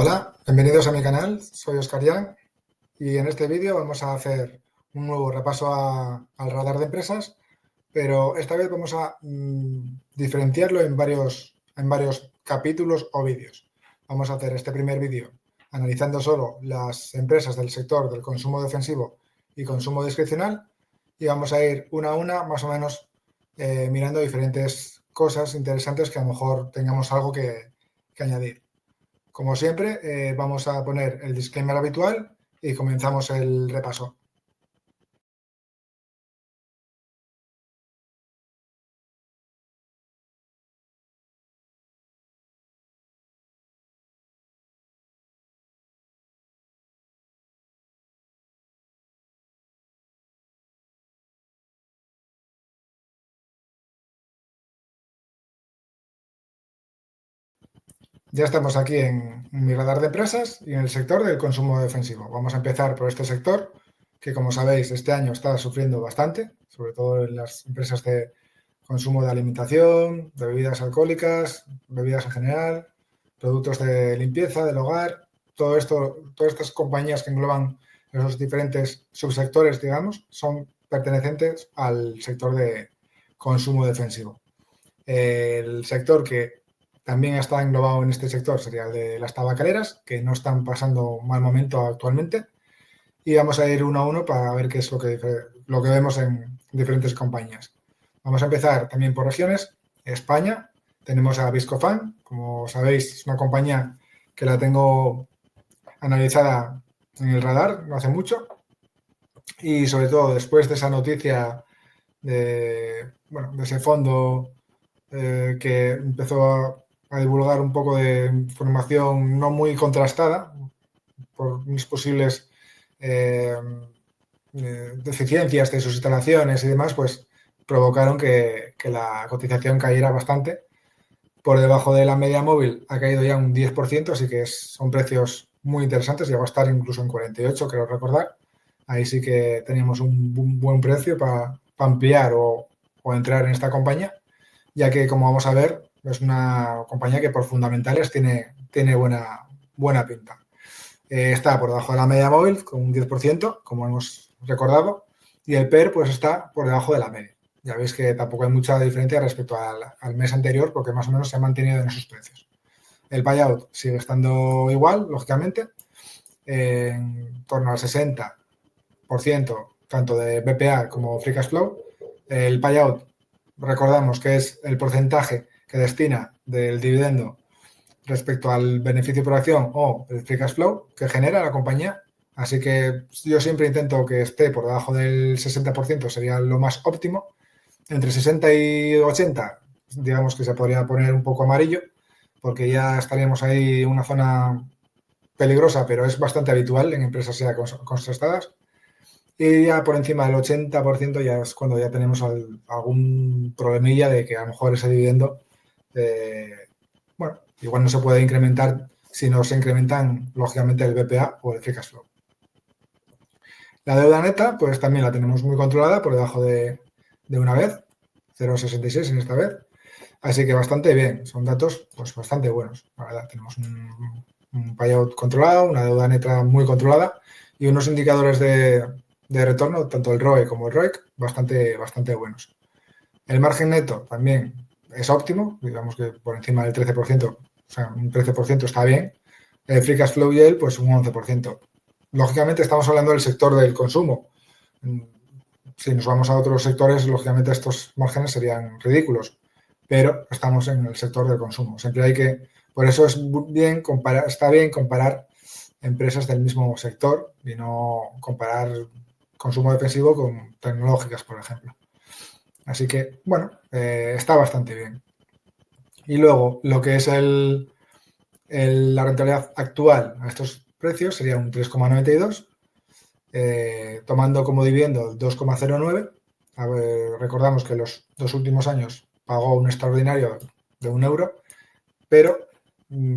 Hola, bienvenidos a mi canal, soy Oscar Yang y en este vídeo vamos a hacer un nuevo repaso al radar de empresas, pero esta vez vamos a diferenciarlo en varios capítulos o vídeos. Vamos a hacer este primer vídeo analizando solo las empresas del sector del consumo defensivo y consumo discrecional y vamos a ir una a una más o menos mirando diferentes cosas interesantes que a lo mejor tengamos algo que añadir. Como siempre, vamos a poner el disclaimer habitual y comenzamos el repaso. Ya estamos aquí en mi radar de empresas y en el sector del consumo defensivo. Vamos a empezar por este sector que, como sabéis, este año está sufriendo bastante, sobre todo en las empresas de consumo de alimentación, de bebidas alcohólicas, bebidas en general, productos de limpieza del hogar, todo esto, todas estas compañías que engloban esos diferentes subsectores, digamos, son pertenecientes al sector de consumo defensivo. El sector que también está englobado en este sector sería el de las tabacaleras, que no están pasando mal momento actualmente. Y vamos a ir uno a uno para ver qué es lo que vemos en diferentes compañías. Vamos a empezar también por regiones. España, tenemos a Viscofan, como sabéis, es una compañía que la tengo analizada en el radar no hace mucho. Y sobre todo después de esa noticia de ese fondo que empezó a divulgar un poco de información no muy contrastada por unas posibles deficiencias de sus instalaciones y demás, pues provocaron que la cotización cayera bastante. Por debajo de la media móvil ha caído ya un 10%, así que son precios muy interesantes, llegó a estar incluso en 48, creo recordar. Ahí sí que teníamos un buen precio para ampliar o entrar en esta compañía, ya que, como vamos a ver, es una compañía que por fundamentales tiene buena pinta. Está por debajo de la media móvil con un 10%, como hemos recordado, y el PER pues está por debajo de la media. Ya veis que tampoco hay mucha diferencia respecto al mes anterior, porque más o menos se ha mantenido en esos precios. El buyout sigue estando igual, lógicamente, en torno al 60%, tanto de BPA como Free Cash Flow. El buyout, recordamos que es el porcentaje que destina del dividendo respecto al beneficio por acción o el free cash flow que genera la compañía. Así que yo siempre intento que esté por debajo del 60%, sería lo más óptimo. Entre 60 y 80, digamos que se podría poner un poco amarillo, porque ya estaríamos ahí en una zona peligrosa, pero es bastante habitual en empresas ya contrastadas. Y ya por encima del 80% ya es cuando ya tenemos algún problemilla de que a lo mejor ese dividendo igual no se puede incrementar si no se incrementan, lógicamente, el BPA o el free cash flow. La deuda neta, pues también la tenemos muy controlada por debajo de una vez, 0,66 en esta vez. Así que bastante bien, son datos pues bastante buenos. La verdad, tenemos un payout controlado, una deuda neta muy controlada y unos indicadores de retorno, tanto el ROE como el ROIC, bastante buenos. El margen neto también es óptimo, digamos que por encima del 13%, o sea, un 13% está bien. El free cash flow yield, pues un 11%. Lógicamente estamos hablando del sector del consumo. Si nos vamos a otros sectores, lógicamente estos márgenes serían ridículos, pero estamos en el sector del consumo. Por eso está bien comparar empresas del mismo sector y no comparar consumo defensivo con tecnológicas, por ejemplo. Así que, está bastante bien. Y luego, lo que es la rentabilidad actual a estos precios sería un 3,92, tomando como dividendo el 2,09. Recordamos que los 2 últimos años pagó un extraordinario de 1 euro, pero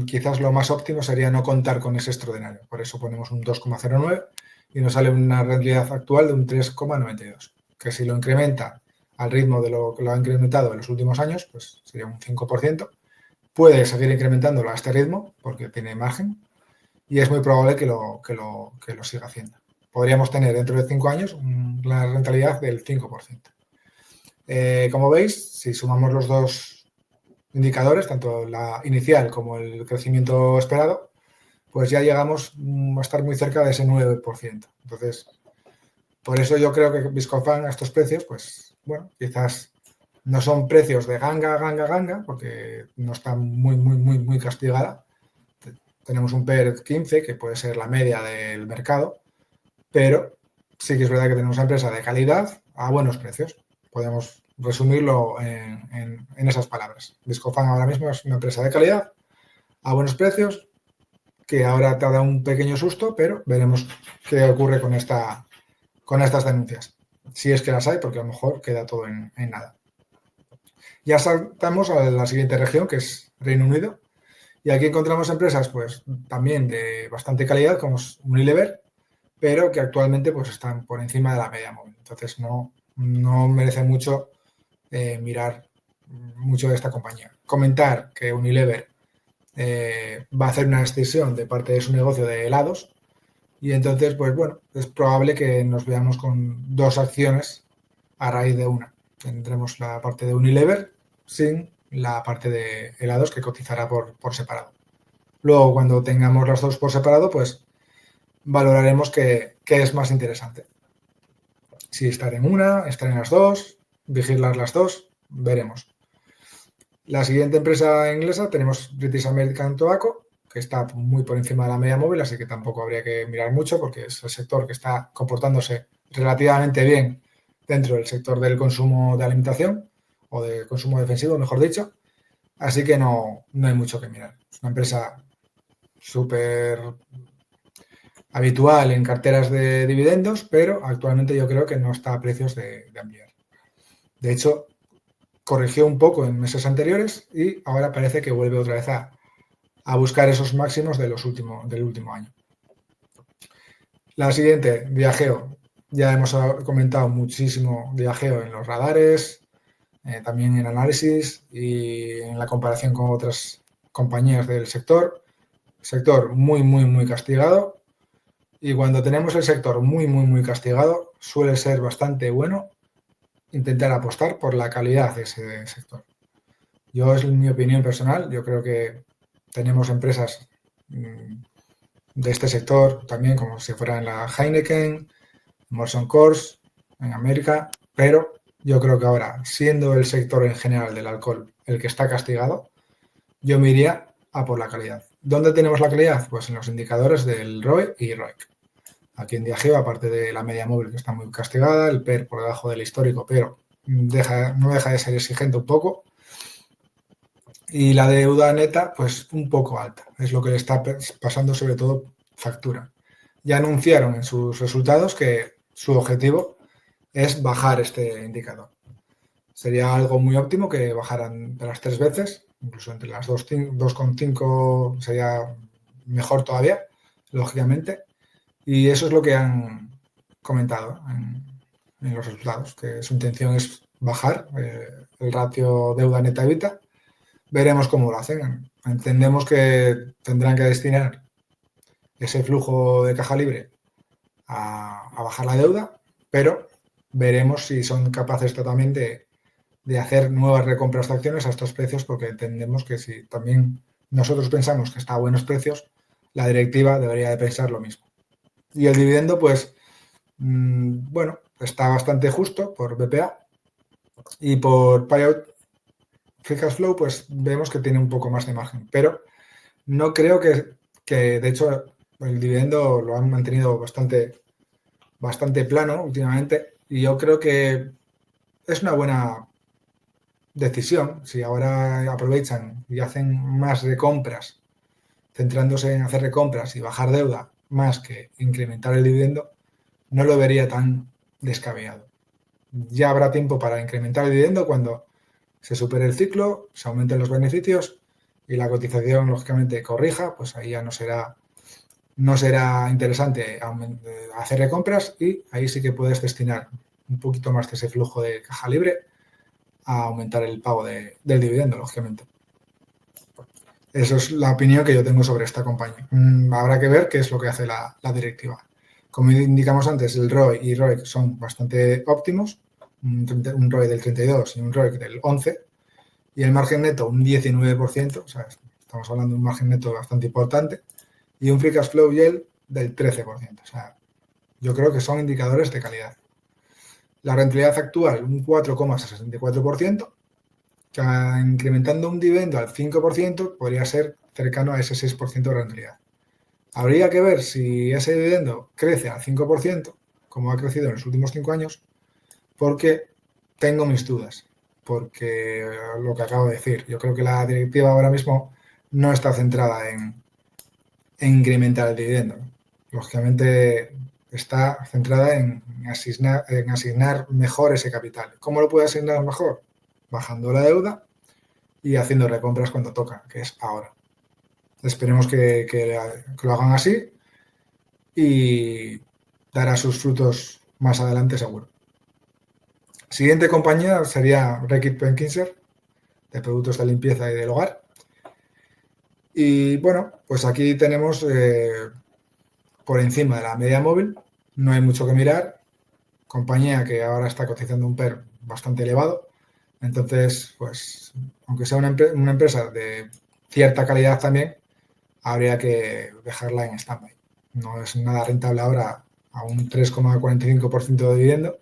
quizás lo más óptimo sería no contar con ese extraordinario. Por eso ponemos un 2,09 y nos sale una rentabilidad actual de un 3,92, que si lo incrementa al ritmo de lo que lo ha incrementado en los últimos años, pues sería un 5%. Puede seguir incrementándolo a este ritmo porque tiene margen y es muy probable que lo siga haciendo. Podríamos tener dentro de 5 años una rentabilidad del 5%. Como veis, si sumamos los dos indicadores, tanto la inicial como el crecimiento esperado, pues ya llegamos a estar muy cerca de ese 9%. Entonces, por eso yo creo que Viscofan a estos precios, pues bueno, quizás no son precios de ganga, porque no está muy castigada. Tenemos un PER 15, que puede ser la media del mercado, pero sí que es verdad que tenemos una empresa de calidad a buenos precios. Podemos resumirlo en esas palabras. Viscofan ahora mismo es una empresa de calidad a buenos precios, que ahora te ha dado un pequeño susto, pero veremos qué ocurre con estas denuncias. Si es que las hay, porque a lo mejor queda todo en nada. Ya saltamos a la siguiente región, que es Reino Unido, y aquí encontramos empresas pues también de bastante calidad, como es Unilever, pero que actualmente pues están por encima de la media móvil. Entonces no merece mucho mirar mucho de esta compañía. Comentar que Unilever va a hacer una extensión de parte de su negocio de helados, y entonces pues bueno, es probable que nos veamos con dos acciones a raíz de una. Tendremos la parte de Unilever sin la parte de helados, que cotizará por separado. Luego, cuando tengamos las dos por separado, pues valoraremos qué es más interesante. Si estar en una, estar en las dos, vigilar las dos, veremos. La siguiente empresa inglesa tenemos British American Tobacco, que está muy por encima de la media móvil, así que tampoco habría que mirar mucho, porque es el sector que está comportándose relativamente bien dentro del sector del consumo de alimentación, o de consumo defensivo, mejor dicho. Así que no hay mucho que mirar. Es una empresa súper habitual en carteras de dividendos, pero actualmente yo creo que no está a precios de ampliar. De hecho, corrigió un poco en meses anteriores y ahora parece que vuelve otra vez a buscar esos máximos del último año. La siguiente, Viajeo. Ya hemos comentado muchísimo Viajeo en los radares, también en análisis y en la comparación con otras compañías del sector. Sector muy castigado, y cuando tenemos el sector muy castigado suele ser bastante bueno intentar apostar por la calidad de ese sector. Yo, es mi opinión personal, yo creo que tenemos empresas de este sector también, como si fueran la Heineken, Molson Coors en América, pero yo creo que ahora, siendo el sector en general del alcohol el que está castigado, yo me iría a por la calidad. ¿Dónde tenemos la calidad? Pues en los indicadores del ROE y ROIC. Aquí en Diageo, aparte de la media móvil, que está muy castigada, el PER por debajo del histórico, pero no deja de ser exigente un poco. Y la deuda neta, pues un poco alta. Es lo que le está pasando, sobre todo factura. Ya anunciaron en sus resultados que su objetivo es bajar este indicador. Sería algo muy óptimo que bajaran de las 3 veces, incluso entre las 2,5 sería mejor todavía, lógicamente. Y eso es lo que han comentado en los resultados, que su intención es bajar el ratio deuda neta EBITDA. Veremos cómo lo hacen. Entendemos que tendrán que destinar ese flujo de caja libre a bajar la deuda, pero veremos si son capaces también de hacer nuevas recompras de acciones a estos precios, porque entendemos que si también nosotros pensamos que está a buenos precios, la directiva debería de pensar lo mismo. Y el dividendo, pues, bueno, está bastante justo por BPA, y por Payout Free Cash Flow, pues vemos que tiene un poco más de margen, pero no creo que de hecho, el dividendo lo han mantenido bastante plano últimamente, y yo creo que es una buena decisión. Si ahora aprovechan y hacen más recompras, centrándose en hacer recompras y bajar deuda más que incrementar el dividendo, no lo vería tan descabellado. Ya habrá tiempo para incrementar el dividendo cuando se supere el ciclo, se aumenten los beneficios y la cotización, lógicamente, corrija, pues ahí ya no será interesante hacer recompras, y ahí sí que puedes destinar un poquito más de ese flujo de caja libre a aumentar el pago del dividendo, lógicamente. Eso es la opinión que yo tengo sobre esta compañía. Habrá que ver qué es lo que hace la directiva. Como indicamos antes, el ROI y ROIC son bastante óptimos, un ROI del 32 y un ROIC del 11, y el margen neto un 19%, o sea, estamos hablando de un margen neto bastante importante, y un free cash flow yield del 13%. O sea, yo creo que son indicadores de calidad. La rentabilidad actual, un 4,64%, que incrementando un dividendo al 5% podría ser cercano a ese 6% de rentabilidad. Habría que ver si ese dividendo crece al 5%, como ha crecido en los últimos 5 años, porque tengo mis dudas. Porque lo que acabo de decir, yo creo que la directiva ahora mismo no está centrada en incrementar el dividendo. Lógicamente está centrada en asignar mejor ese capital. ¿Cómo lo puede asignar mejor? Bajando la deuda y haciendo recompras cuando toca, que es ahora. Esperemos que lo hagan así y dará sus frutos más adelante seguro. Siguiente compañía sería Reckitt Benckiser, de productos de limpieza y del hogar. Y bueno, pues aquí tenemos por encima de la media móvil, no hay mucho que mirar. Compañía que ahora está cotizando un PER bastante elevado. Entonces, pues, aunque sea una empresa de cierta calidad también, habría que dejarla en stand-by. No es nada rentable ahora a un 3,45% de dividendo,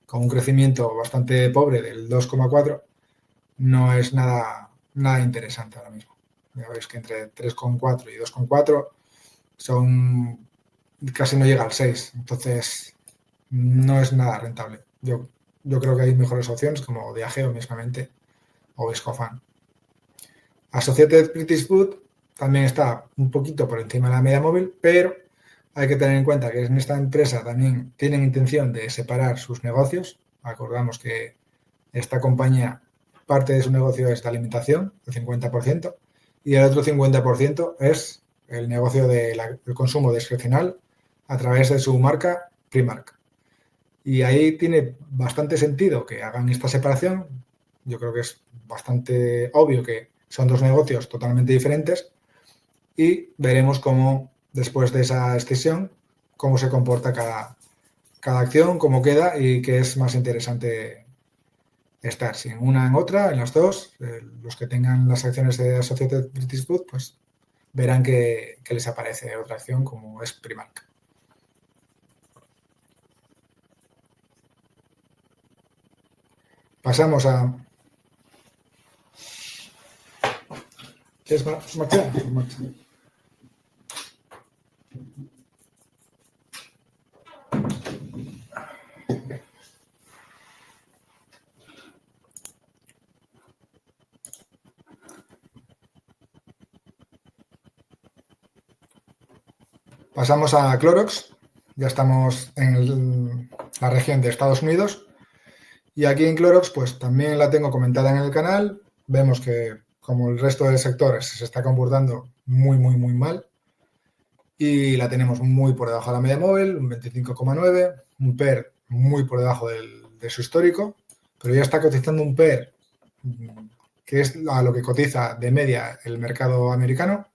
con un crecimiento bastante pobre del 2,4%, no es nada interesante ahora mismo. Ya veis que entre 3,4 y 2,4 son casi no llega al 6, entonces no es nada rentable. Yo creo que hay mejores opciones como Diageo mismamente o Escofan. Associated British Food también está un poquito por encima de la media móvil, pero hay que tener en cuenta que en esta empresa también tienen intención de separar sus negocios. Acordamos que esta compañía, parte de su negocio es la alimentación, el 50%, y el otro 50% es el negocio del consumo discrecional a través de su marca Primark. Y ahí tiene bastante sentido que hagan esta separación. Yo creo que es bastante obvio que son dos negocios totalmente diferentes y veremos cómo, después de esa escisión, cómo se comporta cada acción, cómo queda y qué es más interesante estar, si en una, en otra, en las dos. Los que tengan las acciones de Associated British Food, pues verán que les aparece otra acción como es Primark. Pasamos a... ¿Es marcha? Pasamos a Clorox. Ya estamos en la región de Estados Unidos. Y aquí en Clorox, pues también la tengo comentada en el canal. Vemos que, como el resto del sector, se está comportando muy mal. Y la tenemos muy por debajo de la media móvil, un 25,9, un PER muy por debajo de su histórico, pero ya está cotizando un PER que es a lo que cotiza de media el mercado americano.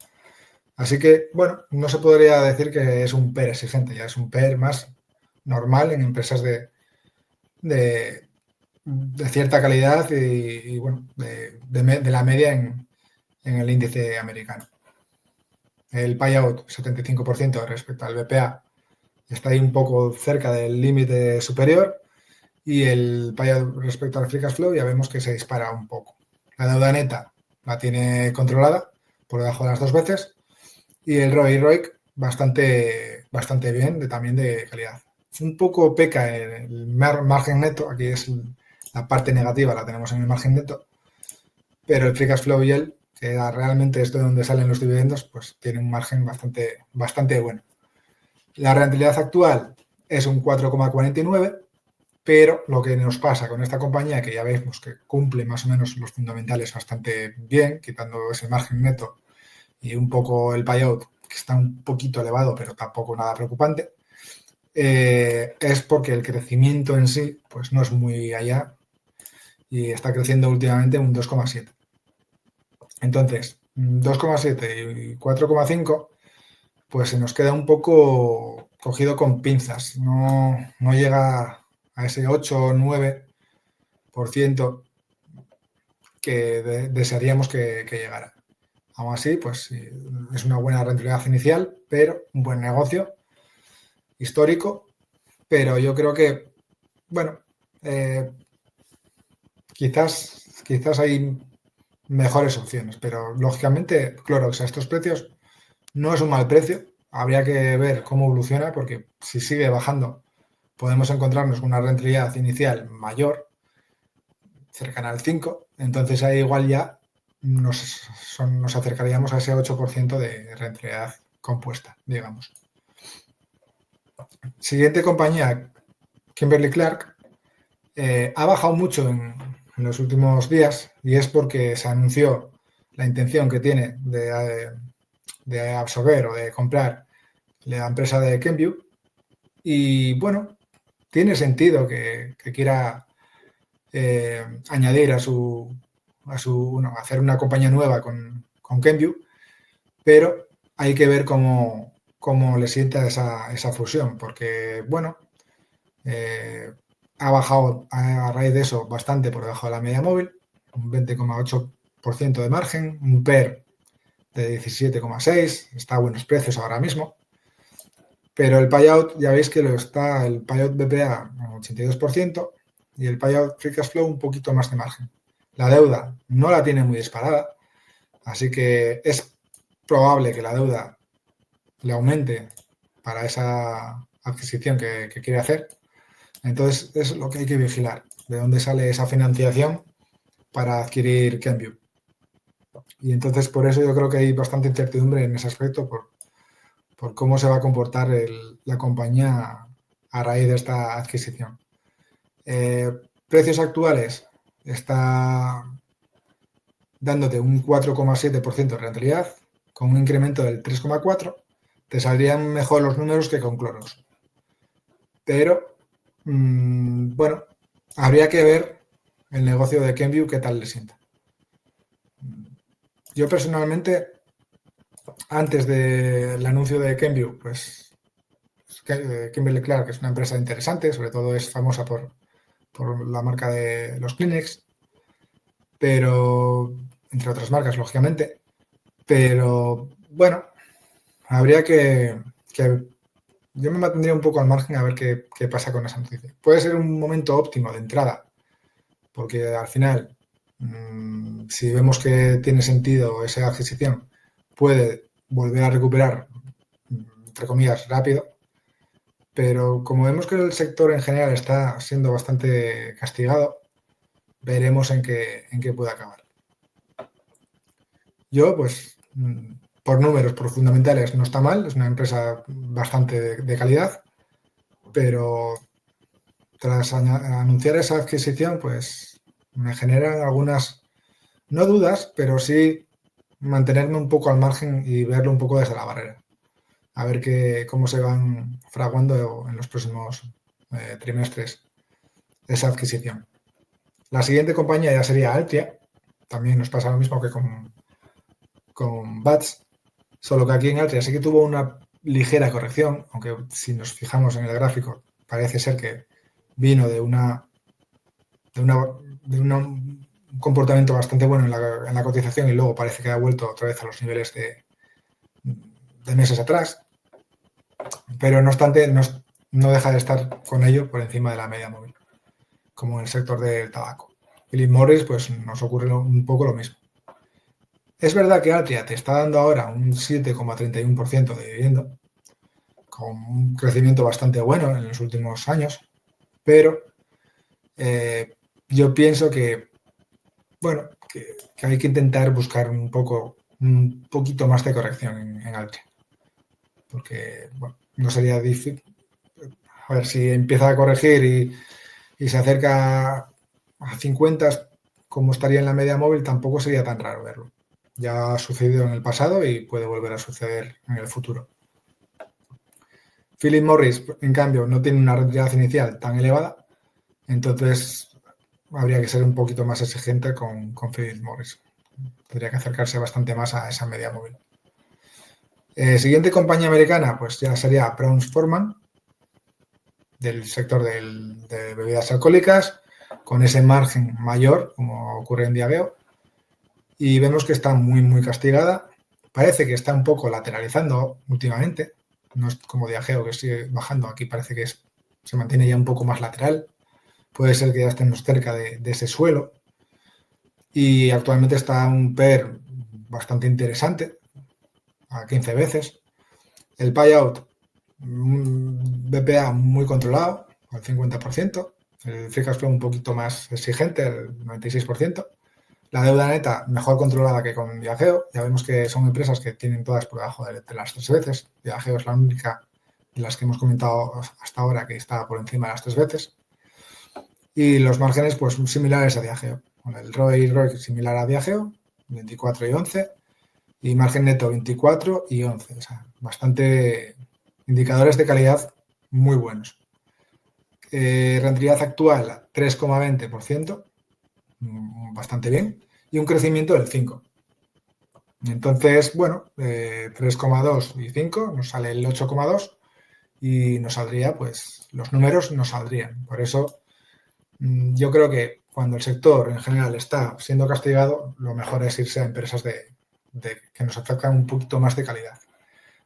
Así que, bueno, no se podría decir que es un PER exigente, ya es un PER más normal en empresas de cierta calidad y bueno, de la media en el índice americano. El payout, 75% respecto al BPA, está ahí un poco cerca del límite superior y el payout respecto al free cash flow ya vemos que se dispara un poco. La deuda neta la tiene controlada por debajo de las 2 veces y el ROI y ROIC bastante bien, también de calidad. Un poco peca el margen neto, aquí es la parte negativa, la tenemos en el margen neto, pero el free cash flow y el que realmente es de donde salen los dividendos, pues tiene un margen bastante bueno. La rentabilidad actual es un 4,49, pero lo que nos pasa con esta compañía, que ya vemos que cumple más o menos los fundamentales bastante bien, quitando ese margen neto y un poco el payout, que está un poquito elevado, pero tampoco nada preocupante, es porque el crecimiento en sí pues no es muy allá y está creciendo últimamente un 2,7. Entonces, 2,7 y 4,5, pues se nos queda un poco cogido con pinzas. No llega a ese 8 o 9% que desearíamos que llegara. Aún así, pues sí, es una buena rentabilidad inicial, pero un buen negocio histórico. Pero yo creo que, bueno, quizás hay mejores opciones, pero lógicamente Clorox a estos precios no es un mal precio. Habría que ver cómo evoluciona, porque si sigue bajando podemos encontrarnos con una rentabilidad inicial mayor, cercana al 5, entonces ahí igual ya nos acercaríamos a ese 8% de rentabilidad compuesta, digamos. Siguiente compañía, Kimberly-Clark, ha bajado mucho en los últimos días y es porque se anunció la intención que tiene de absorber o de comprar la empresa de Kenvue y bueno, tiene sentido que quiera añadir hacer una compañía nueva con Kenvue, pero hay que ver cómo le sienta esa fusión, porque bueno, ha bajado a raíz de eso bastante por debajo de la media móvil, un 20,8% de margen, un PER de 17,6, está a buenos precios ahora mismo, pero el payout ya veis que el payout BPA a 82% y el payout free cash flow un poquito más de margen. La deuda no la tiene muy disparada, así que es probable que la deuda le aumente para esa adquisición que quiere hacer. Entonces es lo que hay que vigilar, de dónde sale esa financiación para adquirir Kenvue. Y entonces por eso yo creo que hay bastante incertidumbre en ese aspecto por cómo se va a comportar la compañía a raíz de esta adquisición. Precios actuales está dándote un 4,7% de rentabilidad, con un incremento del 3,4%, te saldrían mejor los números que con Clorox. Pero, bueno, habría que ver el negocio de Kenvue qué tal le sienta. Yo personalmente, antes del anuncio de Kenvue, pues Kimberly-Clark, que es una empresa interesante, sobre todo es famosa por la marca de los Kleenex, pero entre otras marcas, lógicamente. Pero bueno, habría que yo me mantendría un poco al margen a ver qué pasa con esa noticia. Puede ser un momento óptimo de entrada, porque al final, si vemos que tiene sentido esa adquisición, puede volver a recuperar, entre comillas, rápido. Pero como vemos que el sector en general está siendo bastante castigado, veremos en qué puede acabar. Yo, pues, por números, por fundamentales, no está mal, es una empresa bastante de calidad, pero tras anunciar esa adquisición, pues me generan algunas, no dudas, pero sí mantenerme un poco al margen y verlo un poco desde la barrera. A ver cómo se van fraguando en los próximos trimestres esa adquisición. La siguiente compañía ya sería Altria. También nos pasa lo mismo que con Bats, solo que aquí en Altria sí que tuvo una ligera corrección, aunque si nos fijamos en el gráfico parece ser que vino de un comportamiento bastante bueno en la cotización y luego parece que ha vuelto otra vez a los niveles de meses atrás, pero no obstante no deja de estar con ello por encima de la media móvil, como en el sector del tabaco. Philip Morris, pues nos ocurre un poco lo mismo. Es verdad que Altria te está dando ahora un 7,31% de dividendo, con un crecimiento bastante bueno en los últimos años, pero yo pienso que, bueno, que hay que intentar buscar un poquito más de corrección en Altria, porque, bueno, no sería difícil. A ver, si empieza a corregir y se acerca a 50, como estaría en la media móvil, tampoco sería tan raro verlo. Ya ha sucedido en el pasado y puede volver a suceder en el futuro. Philip Morris, en cambio, no tiene una rentabilidad inicial tan elevada, entonces habría que ser un poquito más exigente con Philip Morris. tendría que acercarse bastante más a esa media móvil. Siguiente compañía americana, pues ya sería Brown-Forman, del sector de bebidas alcohólicas, con ese margen mayor, como ocurre en Diageo, y vemos que está muy, muy castigada. Parece que está un poco lateralizando últimamente, no es como Diageo que sigue bajando, aquí parece que se mantiene ya un poco más lateral, puede ser que ya estemos cerca de ese suelo, y actualmente está un PER bastante interesante, a 15 veces. El payout, BPA muy controlado, al 50%. El free cash flow un poquito más exigente, el 96%. La deuda neta mejor controlada que con Diageo. Ya vemos que son empresas que tienen todas por debajo de las 3 veces. Diageo es la única de las que hemos comentado hasta ahora que está por encima de las 3 veces. Y los márgenes, pues similares a Diageo. El ROI similar a Diageo, 24 y 11. Y margen neto 24 y 11. O sea, bastante indicadores de calidad muy buenos. Rentabilidad actual 3,20%, bastante bien, y un crecimiento del 5%. Entonces, bueno, 3,2 y 5 nos sale el 8,2 y nos saldría, pues los números nos saldrían. Por eso yo creo que cuando el sector en general está siendo castigado, lo mejor es irse a empresas que nos ofrezcan un poquito más de calidad.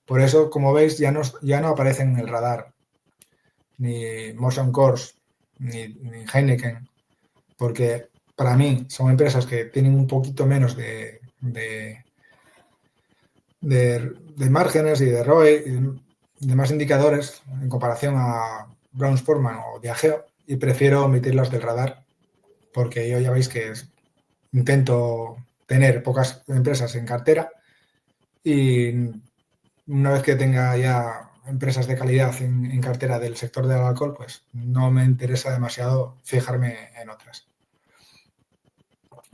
Por eso, como veis, ya no aparecen en el radar ni Motion Course ni Heineken, porque para mí son empresas que tienen un poquito menos de márgenes y de ROE y de más indicadores en comparación a Brown-Forman o Diageo, y prefiero omitirlas del radar porque yo ya veis que intento tener pocas empresas en cartera y una vez que tenga ya empresas de calidad en cartera del sector del alcohol, pues no me interesa demasiado fijarme en otras.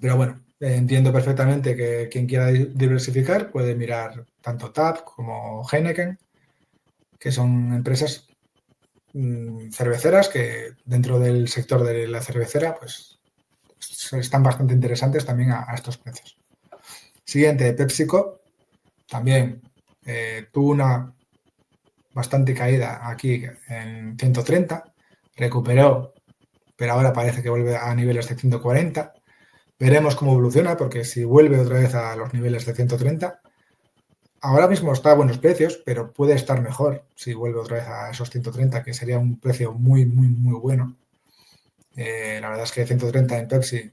Pero bueno, entiendo perfectamente que quien quiera diversificar puede mirar tanto TAP como Heineken, que son empresas cerveceras que dentro del sector de la cervecera pues están bastante interesantes también a estos precios. Siguiente, PepsiCo, también tuvo una bastante caída aquí en 130, recuperó, pero ahora parece que vuelve a niveles de 140. Veremos cómo evoluciona, porque si vuelve otra vez a los niveles de 130, ahora mismo está a buenos precios, pero puede estar mejor si vuelve otra vez a esos 130, que sería un precio muy, muy, muy bueno. La verdad es que 130 en Pepsi,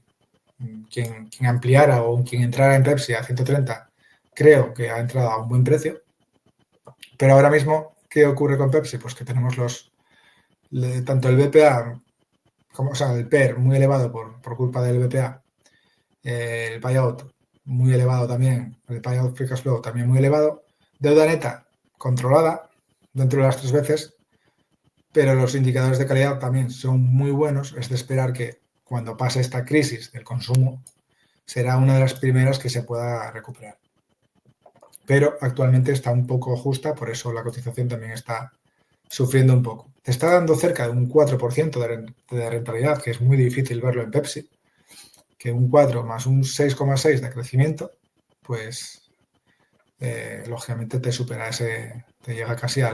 quien ampliara o quien entrara en Pepsi a 130, creo que ha entrado a un buen precio. Pero ahora mismo, ¿qué ocurre con Pepsi? Pues que tenemos tanto el BPA, como, o sea, el PER muy elevado por culpa del BPA, el payout muy elevado también, el payout free cash flow también muy elevado, deuda neta controlada dentro de las 3 veces, pero los indicadores de calidad también son muy buenos. Es de esperar que cuando pase esta crisis del consumo será una de las primeras que se pueda recuperar. Pero actualmente está un poco justa, por eso la cotización también está sufriendo un poco. Te está dando cerca de un 4% de rentabilidad, que es muy difícil verlo en Pepsi, que un 4 más un 6,6 de crecimiento, pues lógicamente te supera te llega casi a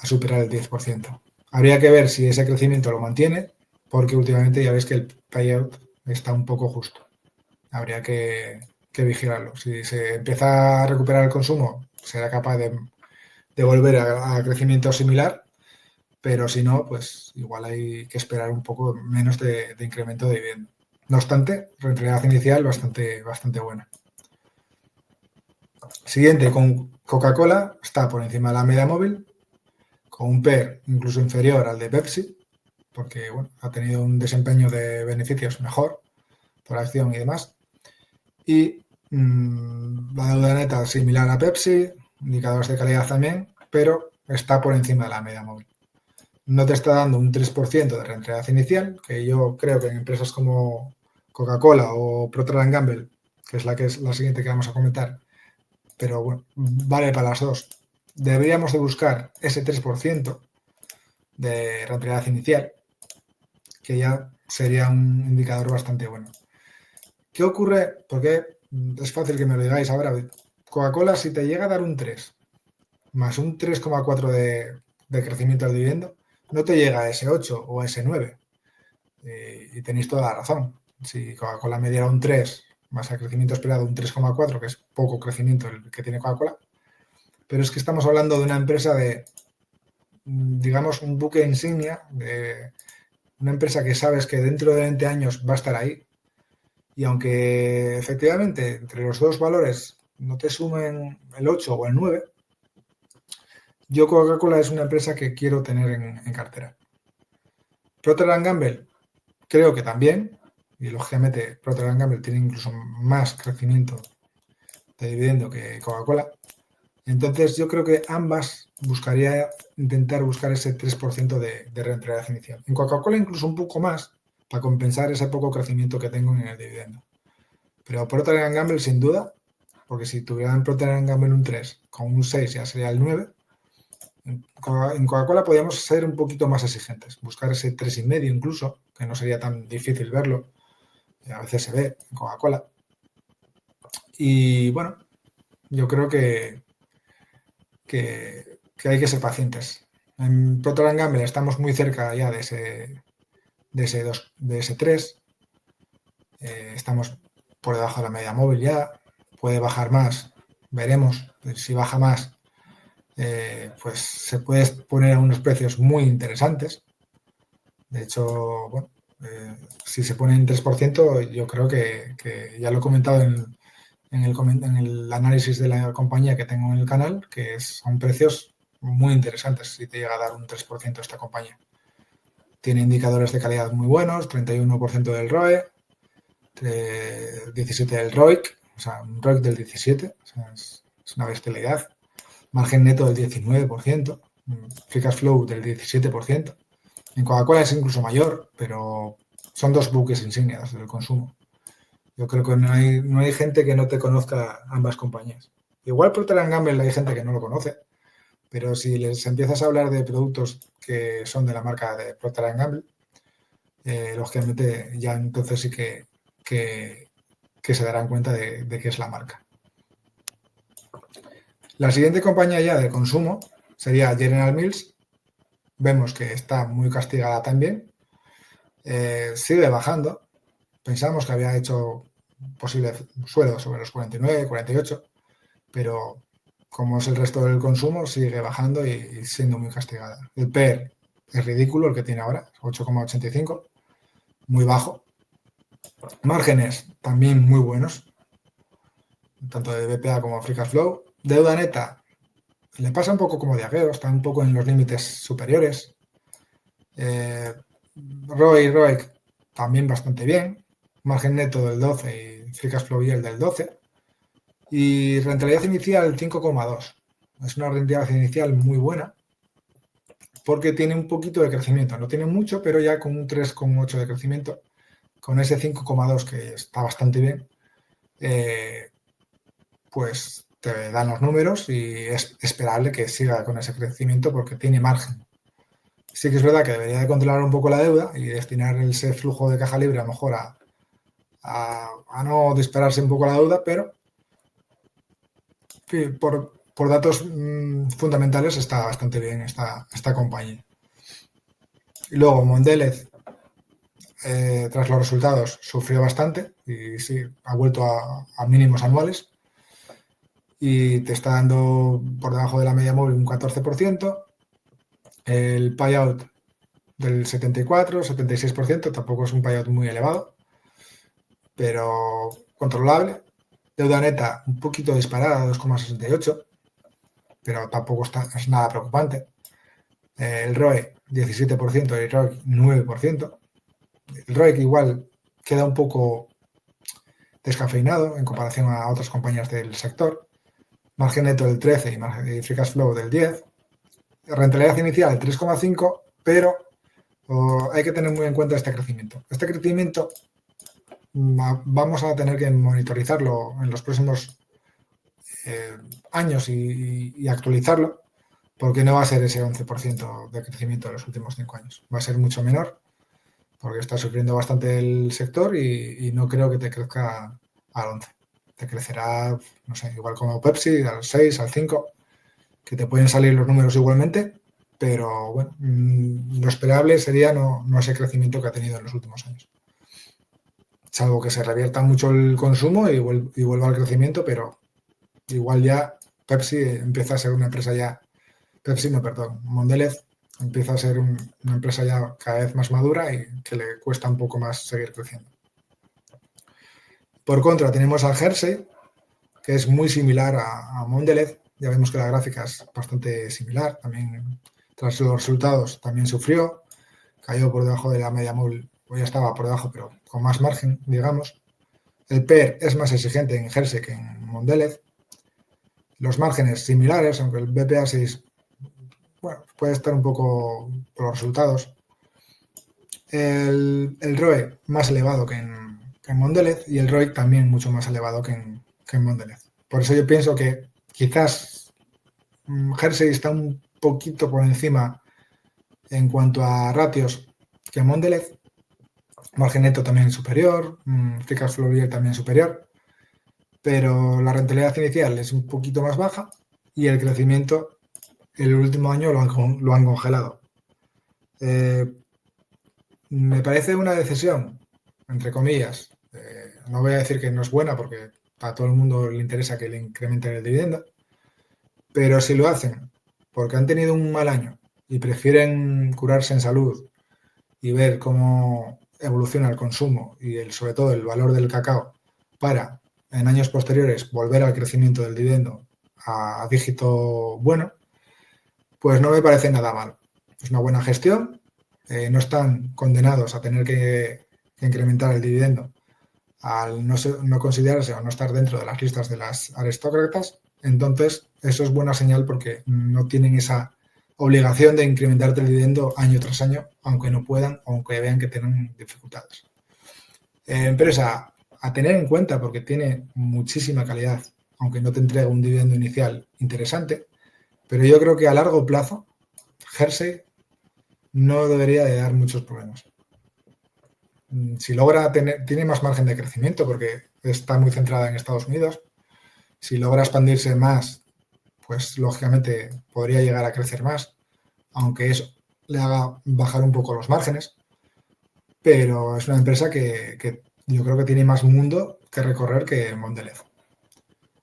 superar el 10%. Habría que ver si ese crecimiento lo mantiene, porque últimamente ya ves que el payout está un poco justo. Habría que vigilarlo. Si se empieza a recuperar el consumo, será capaz de volver a crecimiento similar, pero si no, pues igual hay que esperar un poco menos de incremento de dividendo. No obstante, rentabilidad inicial bastante buena. Siguiente, con Coca-Cola, está por encima de la media móvil, con un PER incluso inferior al de Pepsi, porque bueno, ha tenido un desempeño de beneficios mejor por acción y demás. Y la deuda neta similar a Pepsi, indicadores de calidad también, pero está por encima de la media móvil. No te está dando un 3% de rentabilidad inicial, que yo creo que en empresas como Coca-Cola o Procter & Gamble, que es la siguiente que vamos a comentar, pero bueno, vale para las dos. Deberíamos de buscar ese 3% de rentabilidad inicial, que ya sería un indicador bastante bueno. ¿Qué ocurre? Porque es fácil que me lo digáis ahora. Coca-Cola, si te llega a dar un 3 más un 3,4 de crecimiento del dividendo, no te llega a ese 8 o a ese 9. Y tenéis toda la razón. Si Coca-Cola me diera un 3 más el crecimiento esperado un 3,4, que es poco crecimiento el que tiene Coca-Cola, pero es que estamos hablando de una empresa de, digamos, un buque insignia, de una empresa que sabes que dentro de 20 años va a estar ahí. Y aunque efectivamente entre los dos valores no te sumen el 8 o el 9, yo Coca-Cola es una empresa que quiero tener en cartera. Procter & Gamble creo que también, y lógicamente Procter & Gamble tiene incluso más crecimiento de dividendo que Coca-Cola. Entonces yo creo que ambas buscaría intentar buscar ese 3% de rentabilidad inicial. En Coca-Cola incluso un poco más para compensar ese poco crecimiento que tengo en el dividendo. Pero Procter & Gamble sin duda, porque si tuvieran Procter & Gamble un 3 con un 6 ya sería el 9. En Coca-Cola podríamos ser un poquito más exigentes, buscar ese 3,5 incluso, que no sería tan difícil verlo. A veces se ve en Coca-Cola. Y bueno, yo creo que hay que ser pacientes. En Procter & Gamble estamos muy cerca ya de ese 3. Estamos por debajo de la media móvil ya. Puede bajar más, veremos. Si baja más, pues se puede poner a unos precios muy interesantes. De hecho, bueno, si se pone en 3%, yo creo que ya lo he comentado en el análisis de la compañía que tengo en el canal, que son precios muy interesantes si te llega a dar un 3% esta compañía. Tiene indicadores de calidad muy buenos, 31% del ROE, 17 del ROIC, o sea, un ROIC del 17, o sea, es una bestialidad. Margen neto del 19%, free cash flow del 17%. En Coca-Cola es incluso mayor, pero son dos buques insignias del consumo. Yo creo que no hay gente que no te conozca ambas compañías. Igual Procter & Gamble hay gente que no lo conoce, pero si les empiezas a hablar de productos que son de la marca de Procter & Gamble, lógicamente ya entonces sí que se darán cuenta de qué es la marca. La siguiente compañía ya de consumo sería General Mills. Vemos que está muy castigada también. Sigue bajando. Pensamos que había hecho posible suelo sobre los 49, 48, pero como es el resto del consumo, sigue bajando y siendo muy castigada. El PER es ridículo el que tiene ahora, 8,85, muy bajo. Márgenes también muy buenos, tanto de BPA como Free Cash Flow. Deuda neta, le pasa un poco como de Agüero, está un poco en los límites superiores. ROI y ROIC también bastante bien. Margen neto del 12 y Free Cash Flow yield del 12. Y rentabilidad inicial 5,2. Es una rentabilidad inicial muy buena porque tiene un poquito de crecimiento. No tiene mucho, pero ya con un 3,8 de crecimiento, con ese 5,2 que está bastante bien, pues te dan los números y es esperable que siga con ese crecimiento porque tiene margen. Sí que es verdad que debería de controlar un poco la deuda y destinar ese flujo de caja libre a lo mejor a no dispararse un poco la deuda, pero por datos fundamentales está bastante bien esta compañía. Y luego Mondelez, tras los resultados, sufrió bastante y sí, ha vuelto a mínimos anuales y te está dando por debajo de la media móvil un 14%. El payout del 74, 76%, tampoco es un payout muy elevado, pero controlable. Deuda neta un poquito disparada, 2,68, pero tampoco es nada preocupante. El ROE 17% y el ROIC 9%. El ROIC igual queda un poco descafeinado en comparación a otras compañías del sector. Margen neto del 13 y free cash flow del 10. Rentabilidad inicial del 3,5, pero hay que tener muy en cuenta este crecimiento. Este crecimiento vamos a tener que monitorizarlo en los próximos años y actualizarlo, porque no va a ser ese 11% de crecimiento de los últimos 5 años. Va a ser mucho menor, porque está sufriendo bastante el sector y no creo que te crezca al 11. Te crecerá, no sé, igual como Pepsi, al 6, al 5, que te pueden salir los números igualmente, pero bueno, lo esperable sería no ese crecimiento que ha tenido en los últimos años. Salvo que se revierta mucho el consumo y vuelva al crecimiento, pero igual ya Pepsi empieza a ser una empresa ya, Pepsi no, perdón, Mondelez empieza a ser una empresa ya cada vez más madura y que le cuesta un poco más seguir creciendo. Por contra, tenemos a Hershey, que es muy similar a Mondelez. Ya vemos que la gráfica es bastante similar. También, tras los resultados, también sufrió. Cayó por debajo de la media móvil, o ya estaba por debajo, pero con más margen, digamos. El PER es más exigente en Hershey que en Mondelez. Los márgenes similares, aunque el BPA6 bueno, puede estar un poco por los resultados. El ROE más elevado que en Mondelez y el ROIC también mucho más elevado que en Mondelez. Por eso yo pienso que quizás Hershey está un poquito por encima en cuanto a ratios que Mondelez. Margen neto también superior, free cash flow yield también superior, pero la rentabilidad inicial es un poquito más baja y el crecimiento el último año lo han congelado. Me parece una decisión, entre comillas, no voy a decir que no es buena porque a todo el mundo le interesa que le incrementen el dividendo, pero si lo hacen porque han tenido un mal año y prefieren curarse en salud y ver cómo evoluciona el consumo y sobre todo el valor del cacao para en años posteriores volver al crecimiento del dividendo a dígito bueno, pues no me parece nada mal. Es una buena gestión, no están condenados a tener que incrementar el dividendo al no considerarse o no estar dentro de las listas de las aristócratas, entonces eso es buena señal porque no tienen esa obligación de incrementarte el dividendo año tras año, aunque no puedan o aunque vean que tienen dificultades. Empresa a tener en cuenta porque tiene muchísima calidad, aunque no te entrega un dividendo inicial interesante, pero yo creo que a largo plazo Hershey no debería de dar muchos problemas. Si logra tiene más margen de crecimiento porque está muy centrada en Estados Unidos. Si logra expandirse más, pues lógicamente podría llegar a crecer más, aunque eso le haga bajar un poco los márgenes. Pero es una empresa que yo creo que tiene más mundo que recorrer que Mondelez.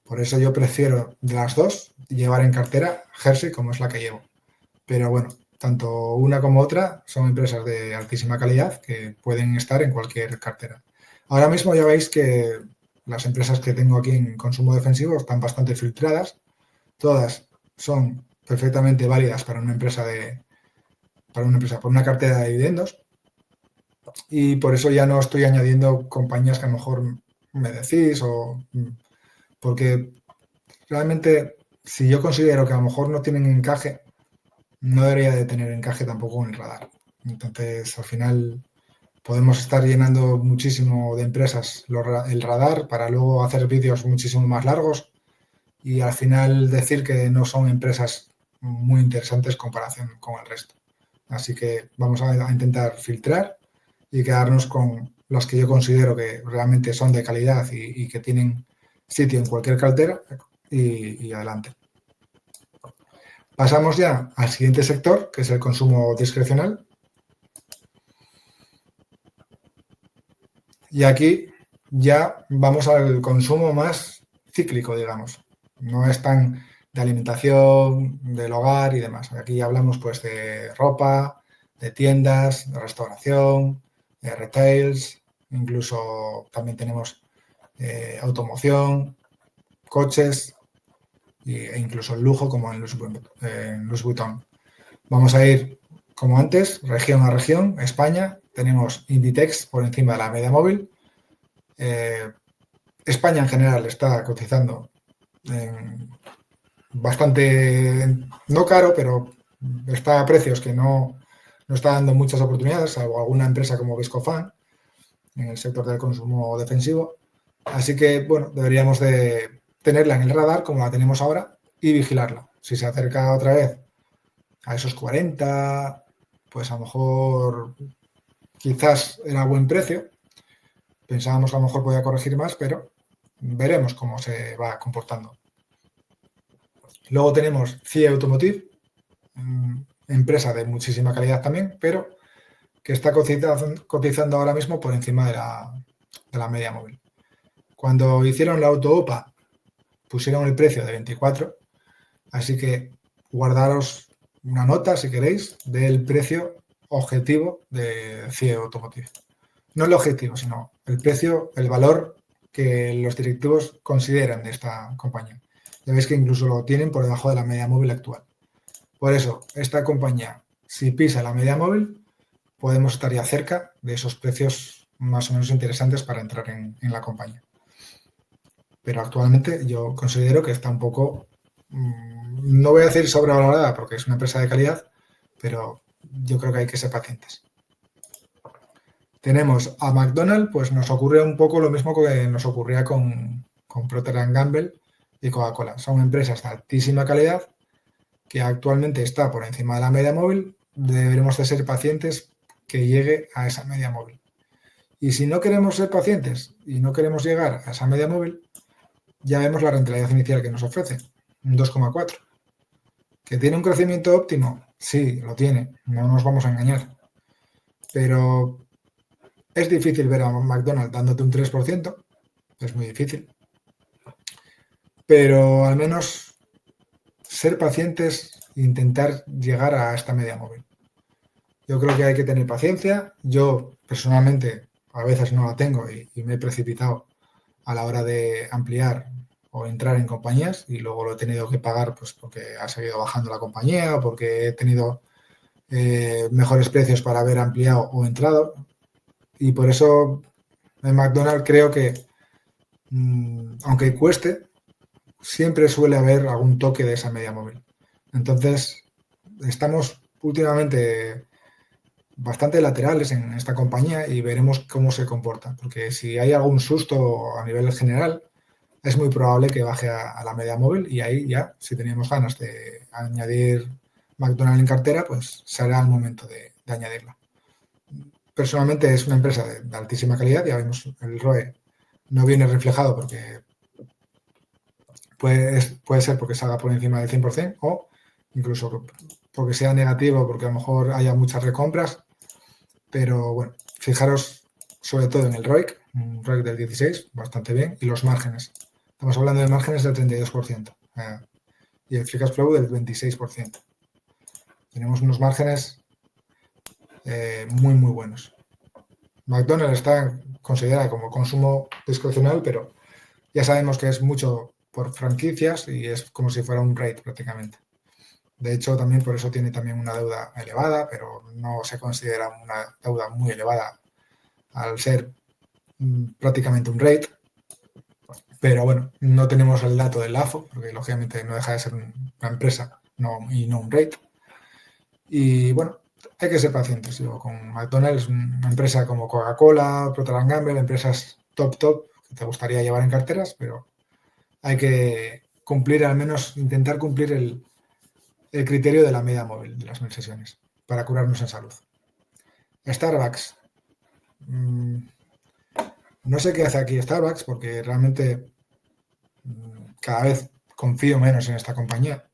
Por eso yo prefiero de las dos llevar en cartera Hershey como es la que llevo. Pero bueno, tanto una como otra son empresas de altísima calidad que pueden estar en cualquier cartera. Ahora mismo ya veis que las empresas que tengo aquí en consumo defensivo están bastante filtradas. Todas son perfectamente válidas para una empresa por una cartera de dividendos. Y por eso ya no estoy añadiendo compañías que a lo mejor me decís o porque realmente si yo considero que a lo mejor no tienen encaje, no debería de tener encaje tampoco en el radar. Entonces, al final, podemos estar llenando muchísimo de empresas el radar para luego hacer vídeos muchísimo más largos y al final decir que no son empresas muy interesantes en comparación con el resto. Así que vamos a intentar filtrar y quedarnos con las que yo considero que realmente son de calidad y que tienen sitio en cualquier cartera y adelante. Pasamos ya al siguiente sector, que es el consumo discrecional. Y aquí ya vamos al consumo más cíclico, digamos. No es tan de alimentación, del hogar y demás. Aquí ya hablamos pues de ropa, de tiendas, de restauración, de retails, incluso también tenemos automoción, coches e incluso el lujo como en Louis Vuitton. Vamos a ir, como antes, región a región. España, tenemos Inditex por encima de la media móvil. España en general está cotizando bastante, no caro, pero está a precios que no está dando muchas oportunidades, salvo alguna empresa como Viscofan en el sector del consumo defensivo. Así que, bueno, deberíamos de tenerla en el radar como la tenemos ahora y vigilarla. Si se acerca otra vez a esos 40, pues a lo mejor quizás era buen precio. Pensábamos que a lo mejor podía corregir más, pero veremos cómo se va comportando. Luego tenemos CIE Automotive, empresa de muchísima calidad también, pero que está cotizando ahora mismo por encima de la media móvil. Cuando hicieron la Auto-OPA, pusieron el precio de 24, así que guardaros una nota, si queréis, del precio objetivo de CIE Automotive. No el objetivo, sino el precio, el valor que los directivos consideran de esta compañía. Ya veis que incluso lo tienen por debajo de la media móvil actual. Por eso, esta compañía, si pisa la media móvil, podemos estar ya cerca de esos precios más o menos interesantes para entrar en la compañía. Pero actualmente yo considero que está un poco, no voy a decir sobrevalorada porque es una empresa de calidad, pero yo creo que hay que ser pacientes. Tenemos a McDonald's, pues nos ocurre un poco lo mismo que nos ocurría con Procter & Gamble y Coca-Cola. Son empresas de altísima calidad que actualmente está por encima de la media móvil. Deberemos de ser pacientes que llegue a esa media móvil. Y si no queremos ser pacientes y no queremos llegar a esa media móvil, ya vemos la rentabilidad inicial que nos ofrece, un 2,4. ¿Que tiene un crecimiento óptimo? Sí, lo tiene, no nos vamos a engañar. Pero es difícil ver a McDonald's dándote un 3%, es muy difícil. Pero al menos ser pacientes e intentar llegar a esta media móvil. Yo creo que hay que tener paciencia. Yo personalmente a veces no la tengo y me he precipitado a la hora de ampliar o entrar en compañías y luego lo he tenido que pagar pues porque ha seguido bajando la compañía o porque he tenido mejores precios para haber ampliado o entrado. Y por eso en McDonald's creo que, aunque cueste, siempre suele haber algún toque de esa media móvil. Entonces, estamos últimamente bastante laterales en esta compañía y veremos cómo se comporta. Porque si hay algún susto a nivel general, es muy probable que baje a la media móvil y ahí ya, si teníamos ganas de añadir McDonald's en cartera, pues será el momento de añadirla. Personalmente es una empresa de altísima calidad, ya vemos el ROE no viene reflejado porque puede ser porque salga por encima del 100% o incluso porque sea negativo, porque a lo mejor haya muchas recompras, pero bueno, fijaros sobre todo en el ROIC, un ROIC del 16, bastante bien, y los márgenes. Estamos hablando de márgenes del 32% y el free cash flow del 26%. Tenemos unos márgenes muy, muy buenos. McDonald's está considerada como consumo discrecional, pero ya sabemos que es mucho por franquicias y es como si fuera un REIT prácticamente. De hecho, también por eso tiene también una deuda elevada, pero no se considera una deuda muy elevada al ser prácticamente un REIT. Pero bueno, no tenemos el dato del AFO, porque lógicamente no deja de ser una empresa y no un REIT. Y bueno, hay que ser pacientes. Digo, con McDonald's, una empresa como Coca-Cola, Procter & Gamble, empresas top que te gustaría llevar en carteras, pero hay que cumplir, al menos intentar cumplir el criterio de la media móvil de las 1000 sesiones para curarnos en salud. Starbucks. No sé qué hace aquí Starbucks porque realmente cada vez confío menos en esta compañía.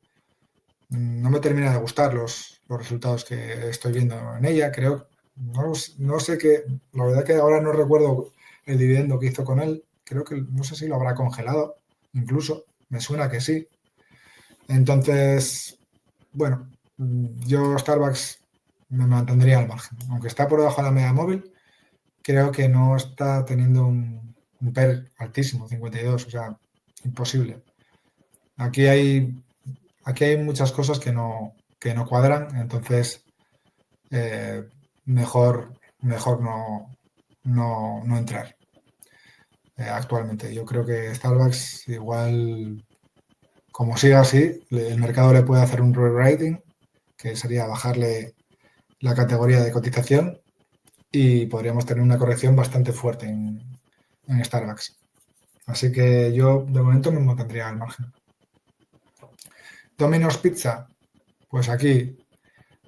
No me termina de gustar los resultados que estoy viendo en ella. Creo, no sé qué, la verdad que ahora no recuerdo el dividendo que hizo con él. Creo que no sé si lo habrá congelado, incluso. Me suena que sí. Entonces, bueno, yo Starbucks me mantendría al margen. Aunque está por debajo de la media móvil, creo que no está teniendo un PER altísimo, 52, o sea, imposible. Aquí hay muchas cosas que no cuadran, entonces mejor no entrar actualmente. Yo creo que Starbucks igual, como siga así, el mercado le puede hacer un re-rating, que sería bajarle la categoría de cotización y podríamos tener una corrección bastante fuerte en Starbucks. Así que yo de momento me mantendría al margen. Domino's Pizza, pues aquí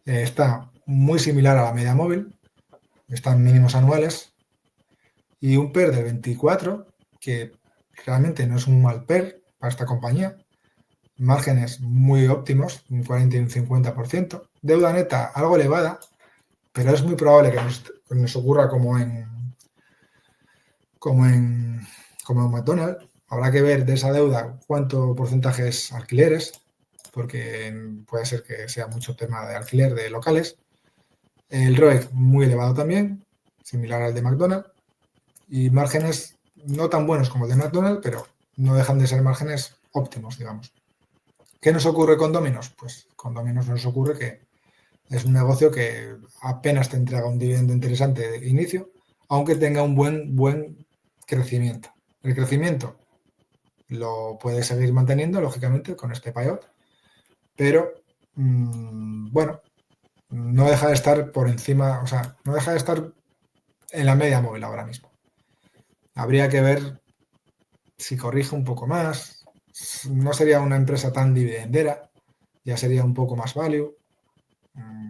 está muy similar a la media móvil. están mínimos anuales, y un PER de 24, que realmente no es un mal PER para esta compañía, márgenes muy óptimos, un 40 y un 50%, deuda neta algo elevada, pero es muy probable que nos ocurra como en, como en McDonald's. Habrá que ver de esa deuda cuánto porcentaje es alquileres, porque puede ser que sea mucho tema de alquiler de locales. El ROIC muy elevado también, similar al de McDonald's, y márgenes no tan buenos como el de McDonald's, pero no dejan de ser márgenes óptimos, digamos. ¿Qué nos ocurre con Domino's? Pues con Domino's nos ocurre que es un negocio que apenas te entrega un dividendo interesante de inicio, aunque tenga un buen crecimiento. El crecimiento lo puede seguir manteniendo, lógicamente, con este payout, pero bueno, no deja de estar por encima, o sea, no deja de estar en la media móvil ahora mismo. Habría que ver si corrige un poco más. No sería una empresa tan dividendera, ya sería un poco más value.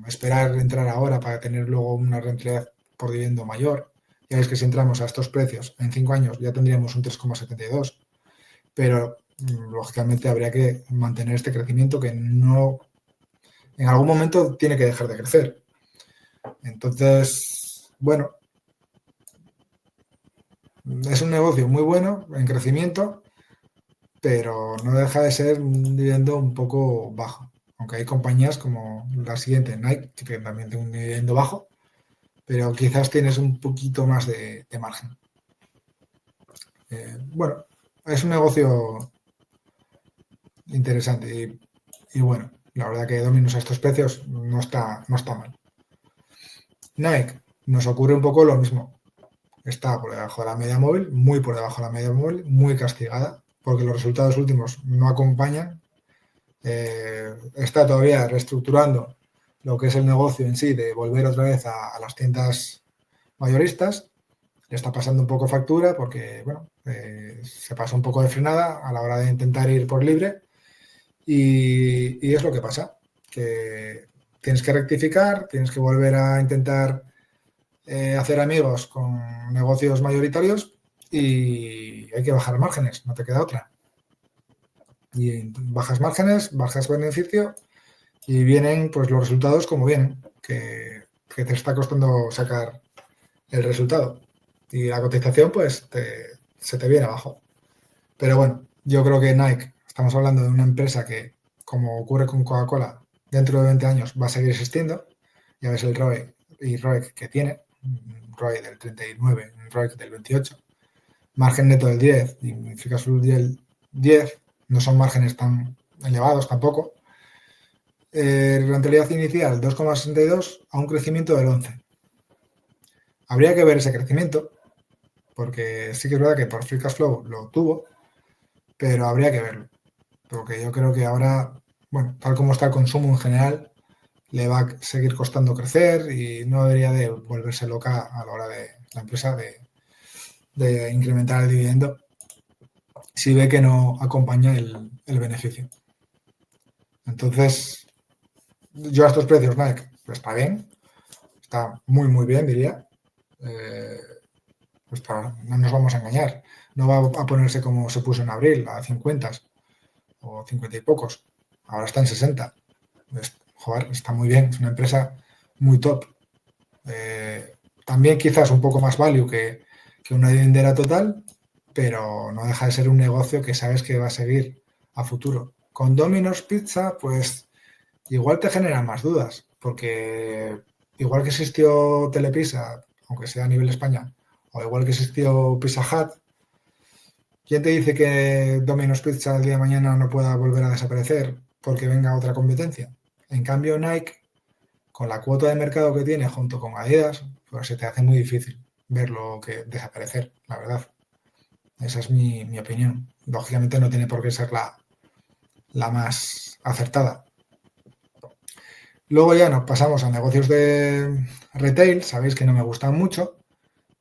Esperar entrar ahora para tener luego una rentabilidad por dividendo mayor. Ya ves que si entramos a estos precios en 5 años ya tendríamos un 3,72, pero lógicamente habría que mantener este crecimiento que no, en algún momento tiene que dejar de crecer. Entonces, bueno, es un negocio muy bueno en crecimiento, pero no deja de ser un dividendo un poco bajo. Aunque hay compañías como la siguiente, Nike, que también tiene un dividendo bajo, pero quizás tienes un poquito más de margen. Bueno, es un negocio interesante y bueno, la verdad que Domino's a estos precios no está mal. Nike, nos ocurre un poco lo mismo. Está por debajo de la media móvil, muy por debajo de la media móvil, muy castigada, porque los resultados últimos no acompañan. Está todavía reestructurando lo que es el negocio en sí, de volver otra vez a las tiendas mayoristas. Le está pasando un poco factura porque, bueno, se pasa un poco de frenada a la hora de intentar ir por libre y es lo que pasa, que tienes que rectificar, tienes que volver a intentar hacer amigos con negocios mayoritarios y hay que bajar márgenes, no te queda otra. Y bajas márgenes, bajas beneficio y vienen pues los resultados como vienen, que te está costando sacar el resultado. Y la cotización pues se te viene abajo. Pero bueno, yo creo que Nike, estamos hablando de una empresa que, como ocurre con Coca-Cola, dentro de 20 años va a seguir existiendo. Ya ves el ROE y ROIC que tiene, un ROE del 39, un ROIC del 28, margen neto del 10 y free cash flow del 10, no son márgenes tan elevados tampoco. Rentabilidad inicial 2,62 a un crecimiento del 11. Habría que ver ese crecimiento, porque sí que es verdad que por free cash flow lo tuvo, pero habría que verlo. Porque yo creo que ahora, bueno, tal como está el consumo en general, le va a seguir costando crecer y no debería de volverse loca a la hora de la empresa de incrementar el dividendo si ve que no acompaña el beneficio. Entonces, yo a estos precios, Nike, pues está bien, está muy bien, diría. Pues no nos vamos a engañar. No va a ponerse como se puso en abril, a 50 o 50 y pocos. Ahora está en 60. Joder, está muy bien, es una empresa muy top. También quizás un poco más value que una dividendera total, pero no deja de ser un negocio que sabes que va a seguir a futuro. Con Domino's Pizza, pues igual te generan más dudas, porque igual que existió Telepizza, aunque sea a nivel España, o igual que existió Pizza Hut, ¿quién te dice que Domino's Pizza el día de mañana no pueda volver a desaparecer porque venga otra competencia? En cambio, Nike, con la cuota de mercado que tiene junto con Adidas, pues se te hace muy difícil verlo que desaparecer, la verdad. Esa es mi opinión. Lógicamente no tiene por qué ser la más acertada. Luego ya nos pasamos a negocios de retail, sabéis que no me gustan mucho,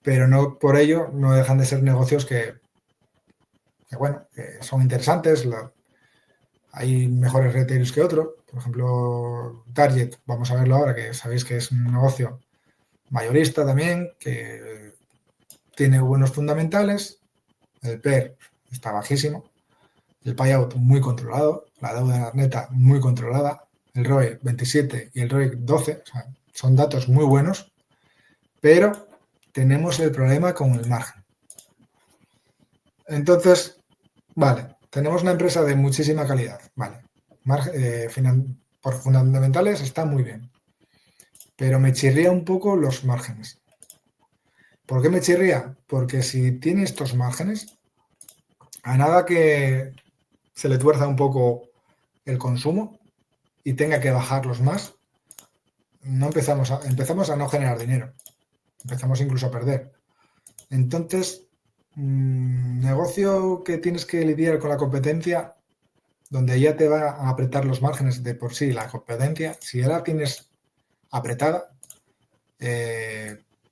pero no por ello no dejan de ser negocios que bueno, que son interesantes. Hay mejores retailers que otros. Por ejemplo, Target, vamos a verlo ahora, que sabéis que es un negocio mayorista también, que tiene buenos fundamentales. El PER está bajísimo. El payout muy controlado. La deuda neta muy controlada. El ROE 27 y el ROE 12. O sea, son datos muy buenos. Pero tenemos el problema con el margen. Entonces, vale, tenemos una empresa de muchísima calidad. Vale. Por fundamentales está muy bien. Pero me chirría un poco los márgenes. ¿Por qué me chirría? Porque si tiene estos márgenes, a nada que se le tuerza un poco el consumo y tenga que bajarlos más, no empezamos a no generar dinero. Empezamos incluso a perder. Entonces, negocio que tienes que lidiar con la competencia, donde ya te va a apretar los márgenes de por sí la competencia, si ya la tienes apretada,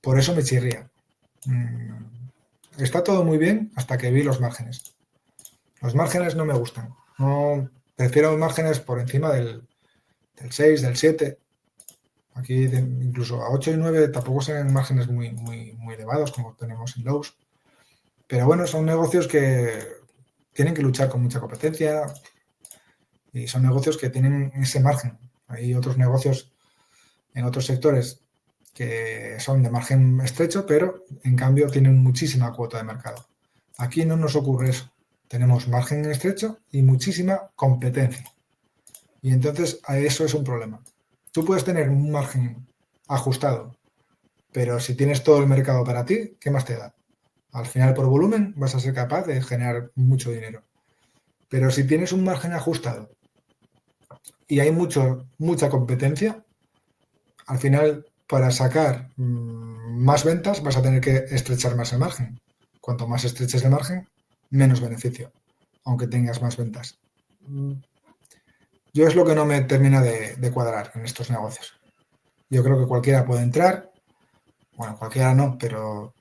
por eso me chirría. Está todo muy bien hasta que vi los márgenes. Los márgenes no me gustan. No, prefiero márgenes por encima del 6, del 7. Aquí incluso a 8 y 9 tampoco son márgenes muy elevados como tenemos en Lowe's. Pero bueno, son negocios que tienen que luchar con mucha competencia y son negocios que tienen ese margen. Hay otros negocios en otros sectores que son de margen estrecho, pero en cambio tienen muchísima cuota de mercado. Aquí no nos ocurre eso. Tenemos margen estrecho y muchísima competencia. Y entonces eso es un problema. Tú puedes tener un margen ajustado, pero si tienes todo el mercado para ti, ¿qué más te da? Al final, por volumen, vas a ser capaz de generar mucho dinero. Pero si tienes un margen ajustado y hay mucha competencia, al final, para sacar más ventas, vas a tener que estrechar más el margen. Cuanto más estreches el margen, menos beneficio, aunque tengas más ventas. Yo es lo que no me termina de cuadrar en estos negocios. Yo creo que cualquiera puede entrar, bueno, cualquiera no, pero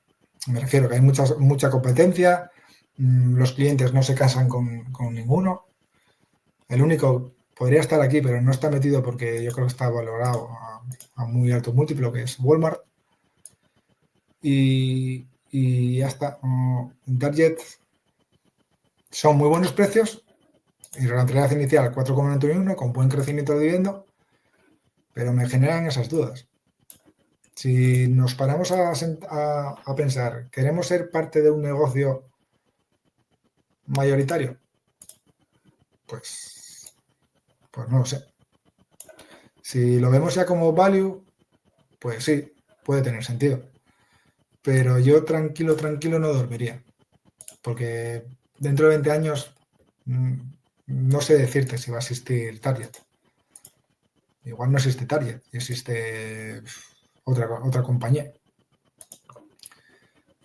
me refiero que hay mucha competencia, los clientes no se casan con ninguno. El único podría estar aquí, pero no está metido porque yo creo que está valorado a muy alto múltiplo, que es Walmart. Y ya está. En Target son muy buenos precios y rentabilidad inicial 4,91 con buen crecimiento de dividendo, pero me generan esas dudas. Si nos paramos a pensar, ¿queremos ser parte de un negocio mayoritario? Pues no lo sé. Si lo vemos ya como value, pues sí, puede tener sentido. Pero yo tranquilo no dormiría. Porque dentro de 20 años no sé decirte si va a existir Target. Igual no existe Target, existe otra compañía.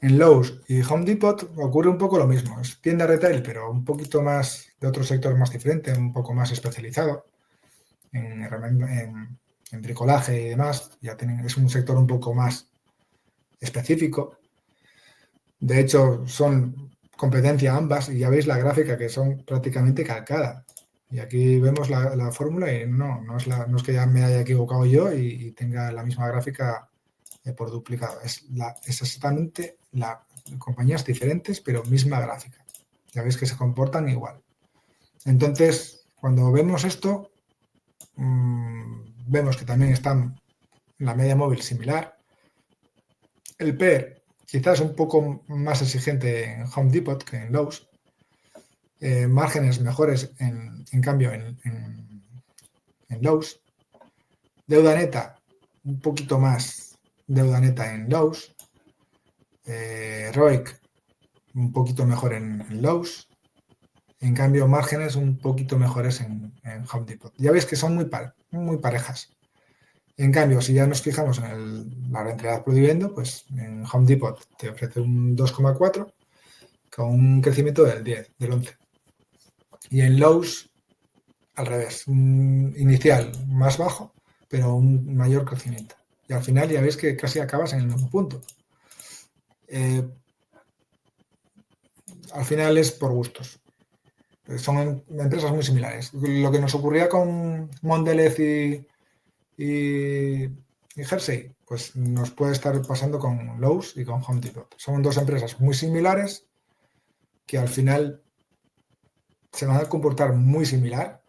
En Lowe's y Home Depot ocurre un poco lo mismo. Es tienda retail, pero un poquito más de otro sector más diferente, un poco más especializado en bricolaje y demás. Es un sector un poco más específico. De hecho, son competencia ambas y ya veis la gráfica que son prácticamente calcadas. Y aquí vemos la fórmula y no es que ya me haya equivocado yo y tenga la misma gráfica por duplicado. Es exactamente compañías diferentes, pero misma gráfica. Ya veis que se comportan igual. Entonces, cuando vemos esto, vemos que también están en la media móvil similar. El PER quizás un poco más exigente en Home Depot que en Lowe's. Márgenes mejores, en cambio, en Lowe's. Deuda neta, un poquito más deuda neta en Lowe's. ROIC, un poquito mejor en Lowe's. En cambio, márgenes un poquito mejores en Home Depot. Ya veis que son muy parejas. En cambio, si ya nos fijamos en la rentabilidad por dividendo, pues en Home Depot te ofrece un 2,4 con un crecimiento del 11. Y en Lowe's, al revés, un inicial más bajo, pero un mayor crecimiento. Y al final ya veis que casi acabas en el mismo punto. Al final es por gustos. Son empresas muy similares. Lo que nos ocurría con Mondelez y Y Jersey, pues nos puede estar pasando con Lowe's y con Home Depot. Son dos empresas muy similares que al final se van a comportar muy similar.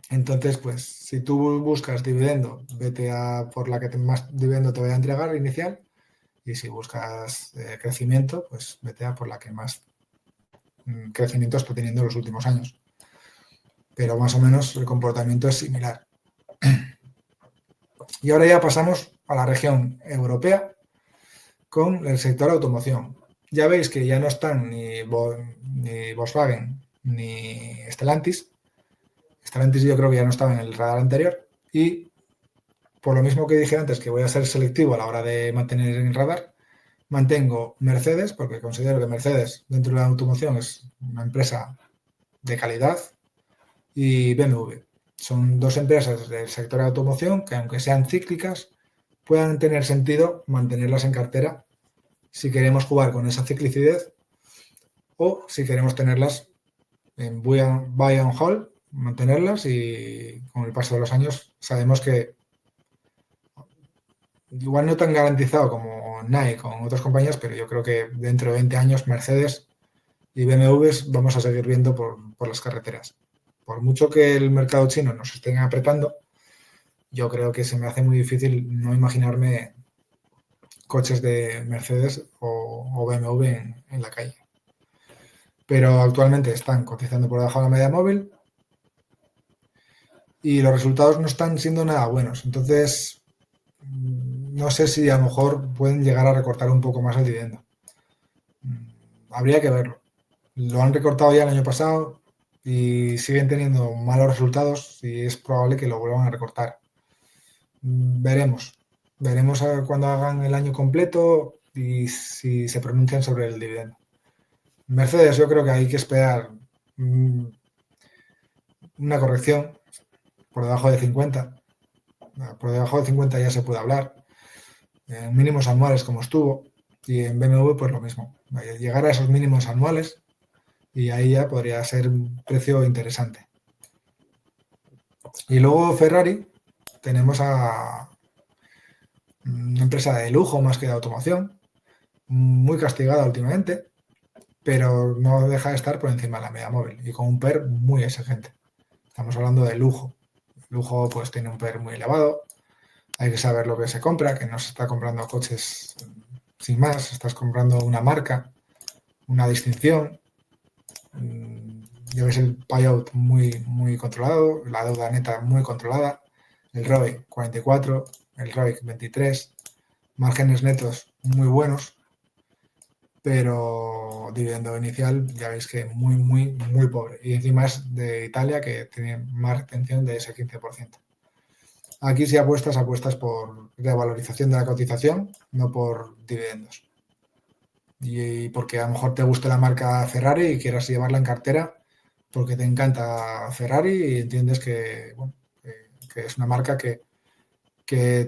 Entonces, pues si tú buscas dividendo, vete a por la que más dividendo te voy a entregar inicial. Y si buscas crecimiento, pues vete a por la que más crecimiento está teniendo en los últimos años. Pero más o menos el comportamiento es similar. Y ahora ya pasamos a la región europea con el sector automoción. Ya veis que ya no están ni Volkswagen ni Stellantis. Stellantis yo creo que ya no estaba en el radar anterior. Y por lo mismo que dije antes, que voy a ser selectivo a la hora de mantener en el radar, mantengo Mercedes, porque considero que Mercedes dentro de la automoción es una empresa de calidad, y BMW. Son dos empresas del sector de automoción que, aunque sean cíclicas, puedan tener sentido mantenerlas en cartera si queremos jugar con esa ciclicidad o si queremos tenerlas en buy and hold, mantenerlas, y con el paso de los años sabemos que igual no tan garantizado como Nike con otras compañías, pero yo creo que dentro de 20 años Mercedes y BMWs vamos a seguir viendo por las carreteras. Por mucho que el mercado chino nos esté apretando, yo creo que se me hace muy difícil no imaginarme coches de Mercedes o BMW en la calle. Pero actualmente están cotizando por debajo de la media móvil y los resultados no están siendo nada buenos. Entonces, no sé si a lo mejor pueden llegar a recortar un poco más el dividendo. Habría que verlo. Lo han recortado ya el año pasado y siguen teniendo malos resultados y es probable que lo vuelvan a recortar. Veremos. Veremos cuando hagan el año completo y si se pronuncian sobre el dividendo. Mercedes, yo creo que hay que esperar una corrección por debajo de 50. Por debajo de 50 ya se puede hablar. Mínimos anuales como estuvo. Y en BMW pues lo mismo. Llegar a esos mínimos anuales y ahí ya podría ser un precio interesante. Y luego Ferrari, tenemos a una empresa de lujo más que de automoción, muy castigada últimamente, pero no deja de estar por encima de la media móvil y con un PER muy exigente. Estamos hablando de lujo. El lujo pues tiene un PER muy elevado, hay que saber lo que se compra, que no se está comprando coches sin más, estás comprando una marca, una distinción. Ya ves el payout muy controlado, la deuda neta muy controlada, el ROE 44, el ROIC 23, márgenes netos muy buenos, pero dividendo inicial ya veis que muy pobre. Y encima es de Italia, que tiene más retención de ese 15%. Aquí si apuestas por revalorización de la cotización, no por dividendos. Y porque a lo mejor te guste la marca Ferrari y quieras llevarla en cartera porque te encanta Ferrari y entiendes que, bueno, que es una marca que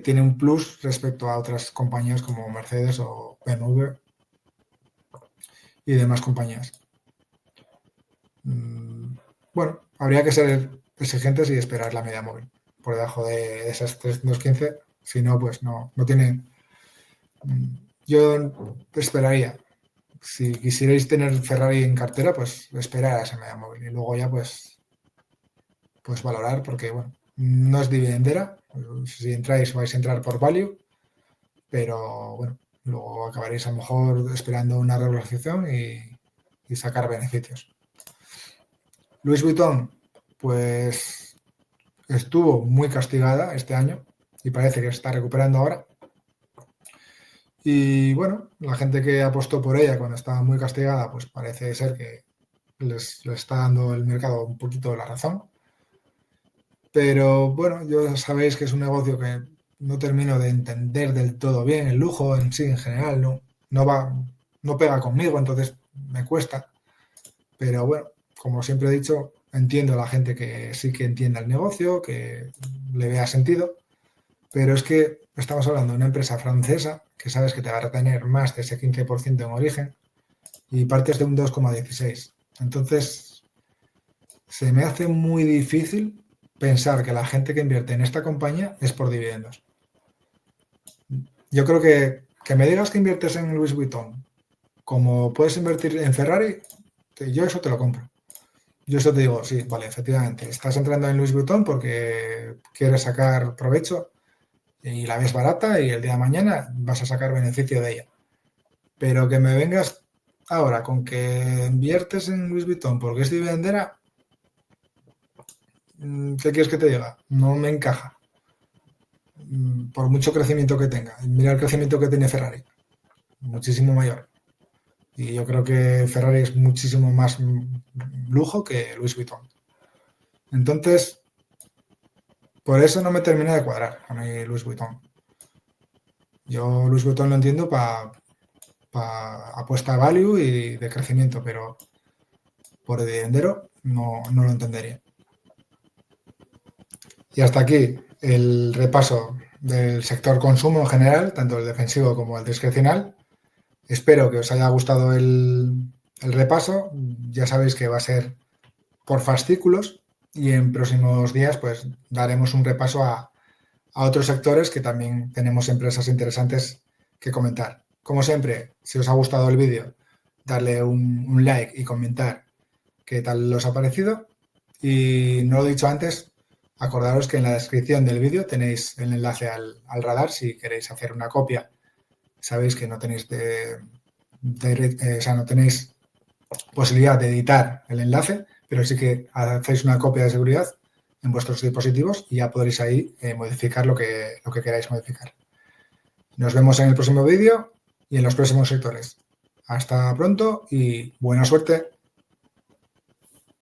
tiene un plus respecto a otras compañías como Mercedes o BMW y demás compañías. Bueno, habría que ser exigentes y esperar la media móvil por debajo de esas 315. Si no, pues no tiene. Yo esperaría. Si quisierais tener Ferrari en cartera, pues esperar a esa media móvil y luego ya pues valorar, porque bueno, no es dividendera. Si entráis vais a entrar por value, pero bueno, luego acabaréis a lo mejor esperando una revalorización y sacar beneficios. Louis Vuitton, pues estuvo muy castigada este año y parece que se está recuperando ahora. Y bueno, la gente que apostó por ella cuando estaba muy castigada, pues parece ser que les está dando el mercado un poquito la razón. Pero bueno, ya sabéis que es un negocio que no termino de entender del todo bien. El lujo en sí, en general, no pega conmigo, entonces me cuesta. Pero bueno, como siempre he dicho, entiendo a la gente que sí que entienda el negocio, que le vea sentido. Pero es que estamos hablando de una empresa francesa que sabes que te va a retener más de ese 15% en origen y partes de un 2,16. Entonces, se me hace muy difícil pensar que la gente que invierte en esta compañía es por dividendos. yo creo que me digas que inviertes en Louis Vuitton, como puedes invertir en Ferrari, yo eso te lo compro. Yo eso te digo, sí, vale, efectivamente. Estás entrando en Louis Vuitton porque quieres sacar provecho y la ves barata y el día de mañana vas a sacar beneficio de ella. Pero que me vengas ahora con que inviertes en Louis Vuitton porque es dividendera, ¿qué quieres que te diga? No me encaja. Por mucho crecimiento que tenga. Mira el crecimiento que tiene Ferrari, muchísimo mayor. Y yo creo que Ferrari es muchísimo más lujo que Louis Vuitton. Entonces, por eso no me termina de cuadrar a mí Louis Vuitton. Yo Louis Vuitton lo entiendo para apuesta a value y de crecimiento, pero por el dividendero no lo entendería. Y hasta aquí el repaso del sector consumo en general, tanto el defensivo como el discrecional. Espero que os haya gustado el repaso. Ya sabéis que va a ser por fascículos y en próximos días pues daremos un repaso a otros sectores que también tenemos empresas interesantes que comentar. Como siempre, si os ha gustado el vídeo, darle un like y comentar qué tal os ha parecido. Y no lo he dicho antes, acordaros que en la descripción del vídeo tenéis el enlace al radar si queréis hacer una copia. Sabéis que no tenéis no tenéis posibilidad de editar el enlace, pero sí que hacéis una copia de seguridad en vuestros dispositivos y ya podréis ahí modificar lo que queráis modificar. Nos vemos en el próximo vídeo y en los próximos sectores. Hasta pronto y buena suerte.